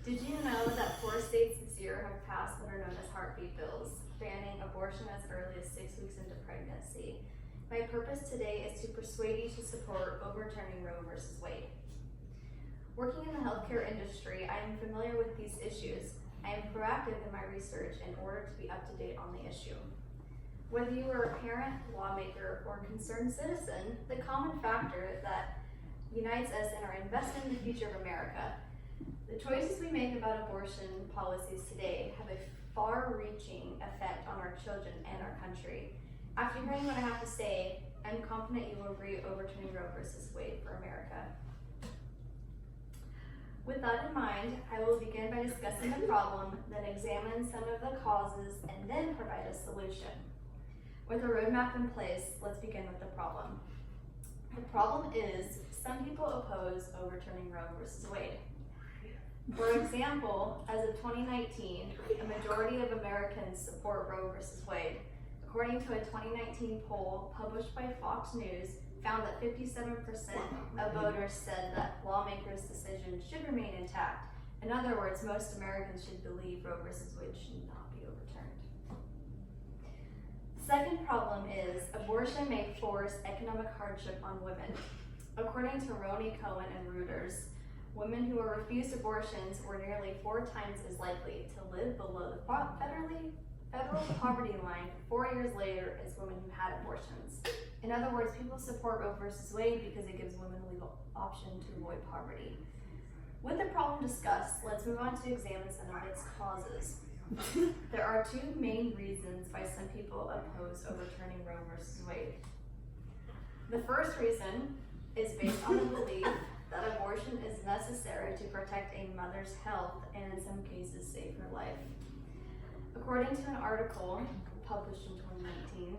Did you know that 4 states this year have passed what are known as heartbeat bills, banning abortion as early as 6 weeks into pregnancy? My purpose today is to persuade you to support overturning Roe v. Wade. Working in the healthcare industry, I am familiar with these issues. I am proactive in my research in order to be up to date on the issue. Whether you are a parent, lawmaker, or concerned citizen, the common factor that unites us in our investment in the future of America. The choices we make about abortion policies today have a far-reaching effect on our children and our country. After hearing what I have to say, I'm confident you will agree overturning Roe v. Wade for America. With that in mind, I will begin by discussing the problem, then examine some of the causes, and then provide a solution. With a roadmap in place, let's begin with the problem. The problem is some people oppose overturning Roe v. Wade. For example, as of 2019, a majority of Americans support Roe v. Wade. According to a 2019 poll published by Fox News, found that 57% of voters said that lawmakers' decision should remain intact. In other words, most Americans should believe Roe v. Wade should not be overturned. The second problem is abortion may force economic hardship on women. According to Ronnie Cohen and Reuters, women who are refused abortions were nearly 4 times as likely to live below the federal poverty line 4 years later as women who had abortions. In other words, people support Roe v. Wade because it gives women a legal option to avoid poverty. With the problem discussed, let's move on to examine some of its causes. There are 2 main reasons why some people oppose overturning Roe v. Wade. The first reason is based on the belief that abortion is necessary to protect a mother's health and in some cases save her life. According to an article published in 2019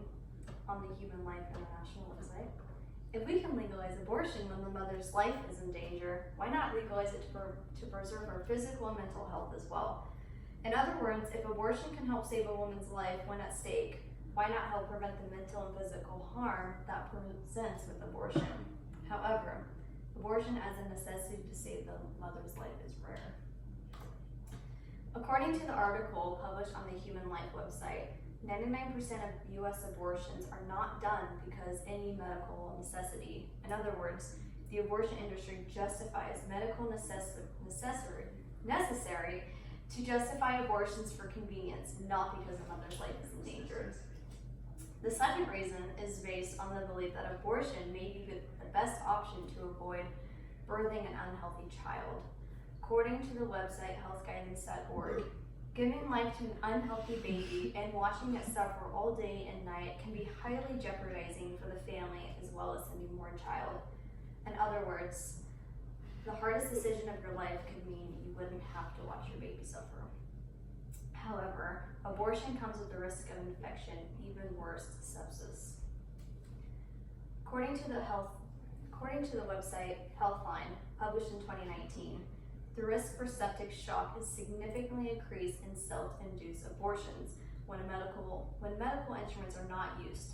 on the Human Life International website, if we can legalize abortion when the mother's life is in danger, why not legalize it to preserve her physical and mental health as well? In other words, if abortion can help save a woman's life when at stake, why not help prevent the mental and physical harm that presents with abortion? However, abortion as a necessity to save the mother's life is rare. According to the article published on the Human Life website, 99% of U.S. abortions are not done because any medical necessity. In other words, the abortion industry justifies medical necessary to justify abortions for convenience, not because a mother's life is in danger. The second reason is based on the belief that abortion may be the best option to avoid birthing an unhealthy child. According to the website healthguidance.org, giving life to an unhealthy baby and watching it suffer all day and night can be highly jeopardizing for the family as well as the newborn child. In other words, the hardest decision of your life could mean you wouldn't have to watch your baby suffer. However, abortion comes with the risk of infection, even worse, sepsis. According to the website Healthline, published in 2019, the risk for septic shock is significantly increased in self-induced abortions when medical instruments are not used.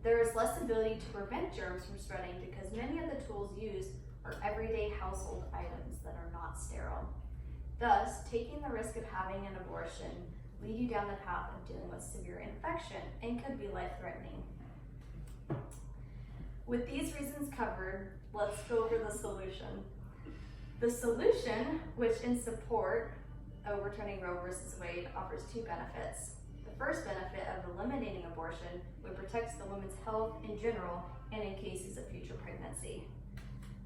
There is less ability to prevent germs from spreading because many of the tools used are everyday household items that are not sterile. Thus, taking the risk of having an abortion lead you down the path of dealing with severe infection and could be life-threatening. With these reasons covered, let's go over the solution. The solution, which in support overturning Roe v. Wade, offers 2 benefits. The first benefit of eliminating abortion would protect the woman's health in general and in cases of future pregnancy.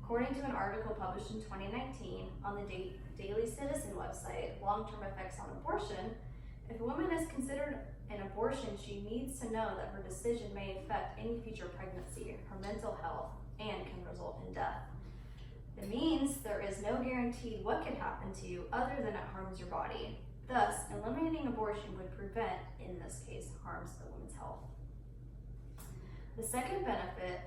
According to an article published in 2019 on the Daily Citizen website, Long-Term Effects on Abortion, if a woman is considered an abortion, she needs to know that her decision may affect any future pregnancy, her mental health, and can result in death. It means there is no guarantee what could happen to you other than it harms your body. Thus, eliminating abortion would prevent, in this case, harms to the woman's health. The second benefit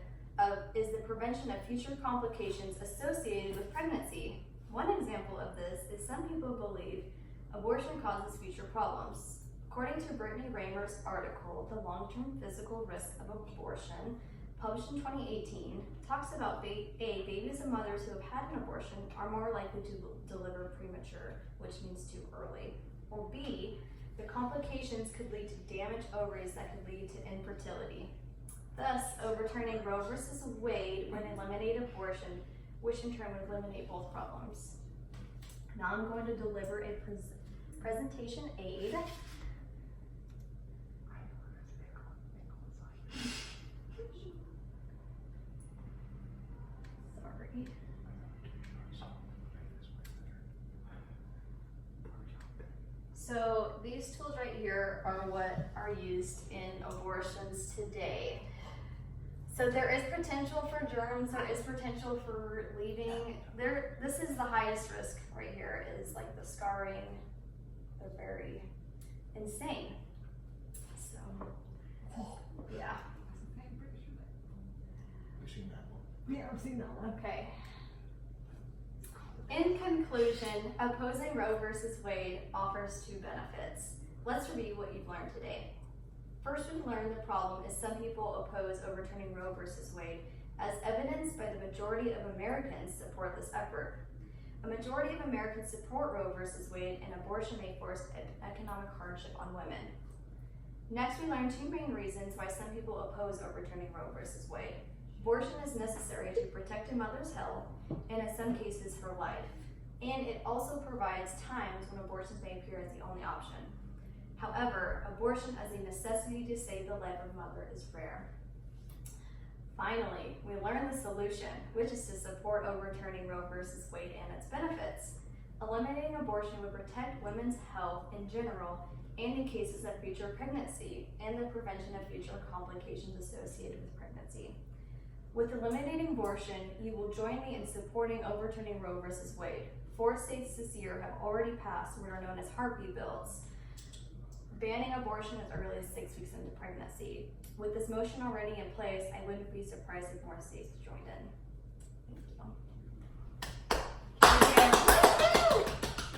is the prevention of future complications associated with pregnancy. One example of this is some people believe abortion causes future problems. According to Brittany Raymer's article, The Long-Term Physical Risk of Abortion, published in 2018, talks about babies and mothers who have had an abortion are more likely to deliver premature, which means too early. Or B, the complications could lead to damaged ovaries that could lead to infertility. Thus, overturning Roe versus Wade would eliminate abortion, which in turn would eliminate both problems. Now I'm going to deliver a presentation aid. Sorry. So these tools right here are what are used in abortions today. So there is potential for germs, there is potential for bleeding. This is the highest risk right here, is like the scarring. They're very insane. So, yeah. I've seen that one. Yeah, I've seen that one. Okay. In conclusion, opposing Roe versus Wade offers two benefits. Let's review what you've learned today. First, we've learned the problem is some people oppose overturning Roe versus Wade, as evidenced by the majority of Americans support this effort. A majority of Americans support Roe versus Wade, and abortion may force economic hardship on women. Next, we learned two main reasons why some people oppose overturning Roe versus Wade. Abortion is necessary to protect a mother's health, and in some cases her life. And it also provides times when abortions may appear as the only option. However, abortion as a necessity to save the life of a mother is rare. Finally, we learned the solution, which is to support overturning Roe versus Wade and its benefits. Eliminating abortion would protect women's health in general and in cases of future pregnancy and the prevention of future complications associated with pregnancy. With eliminating abortion, you will join me in supporting overturning Roe versus Wade. 4 states this year have already passed what are known as heartbeat bills, banning abortion as early as 6 weeks into pregnancy. With this motion already in place, I wouldn't be surprised if more states joined in. Thank you.